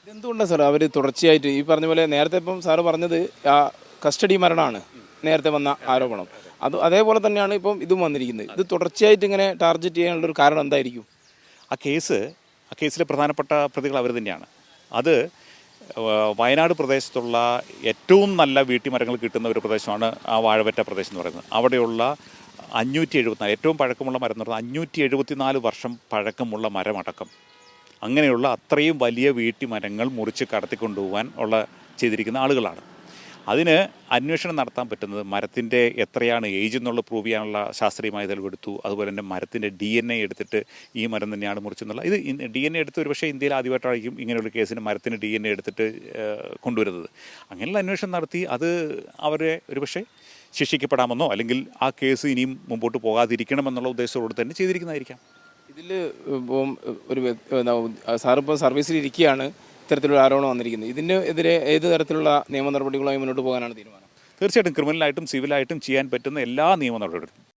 ഇതെന്തുകൊണ്ടാണ് sir അവർ തുടർച്ചയായിട്ട് ഈ പറഞ്ഞ പോലെ നേരത്തെ ഇപ്പം സാറ് പറഞ്ഞത് ആ കസ്റ്റഡി മരണമാണ് നേരത്തെ വന്ന ആരോപണം, അതേപോലെ തന്നെയാണ് ഇപ്പം ഇതും വന്നിരിക്കുന്നത്. ഇത് തുടർച്ചയായിട്ട് ഇങ്ങനെ ടാർഗറ്റ് ചെയ്യാനുള്ളൊരു കാരണം എന്തായിരിക്കും? ആ കേസിലെ പ്രധാനപ്പെട്ട പ്രതികൾ അവർ തന്നെയാണ്. അത് വയനാട് പ്രദേശത്തുള്ള ഏറ്റവും നല്ല വീട്ടിമരങ്ങൾ കിട്ടുന്ന ഒരു പ്രദേശമാണ് ആ വാഴവറ്റ പ്രദേശം എന്ന് പറയുന്നത്. അവിടെയുള്ള 574 ഏറ്റവും പഴക്കമുള്ള മരം എന്ന് പറഞ്ഞാൽ 574 വർഷം പഴക്കമുള്ള മരമടക്കം, അങ്ങനെയുള്ള അത്രയും വലിയ വീട്ടിമരങ്ങൾ മുറിച്ച് കടത്തിക്കൊണ്ടുപോകാൻ ചെയ്തിരിക്കുന്ന ആളുകളാണ്. അതിന് അന്വേഷണം നടത്താൻ പറ്റുന്നത് മരത്തിൻ്റെ എത്രയാണ് ഏജ് എന്നുള്ളത് പ്രൂവ് ചെയ്യാനുള്ള ശാസ്ത്രീയമായ തെളിവെടുത്തു. അതുപോലെ തന്നെ മരത്തിൻ്റെ DNA എടുത്തിട്ട് ഈ മരം തന്നെയാണ് മുറിച്ചെന്നുള്ള ഇത് DNA എടുത്ത് ഒരുപക്ഷെ ഇന്ത്യയിൽ ആദ്യമായിട്ടായിരിക്കും ഇങ്ങനെയുള്ള കേസിന് മരത്തിന് DNA എടുത്തിട്ട് കൊണ്ടുവരുന്നത്. അങ്ങനെയുള്ള അന്വേഷണം നടത്തി അത് അവരെ ഒരുപക്ഷെ ശിക്ഷിക്കപ്പെടാമെന്നോ അല്ലെങ്കിൽ ആ കേസ് ഇനിയും മുമ്പോട്ട് പോകാതിരിക്കണമെന്നുള്ള ഉദ്ദേശത്തോട് തന്നെ ചെയ്തിരിക്കുന്നതായിരിക്കാം. ഇതിൽ ഇപ്പം ഒരു സാറിപ്പോൾ സർവീസിലിരിക്കുകയാണ്, ഇത്തരത്തിലുള്ള ആരോപണം വന്നിരിക്കുന്നത്. ഇതിനെതിരെ ഏത് തരത്തിലുള്ള നിയമ നടപടികളുമായി മുന്നോട്ട് പോകാനാണ് തീരുമാനം? തീർച്ചയായിട്ടും ക്രിമിനലായിട്ടും സിവിലായിട്ടും ചെയ്യാൻ പറ്റുന്ന എല്ലാ നിയമ നടപടികളും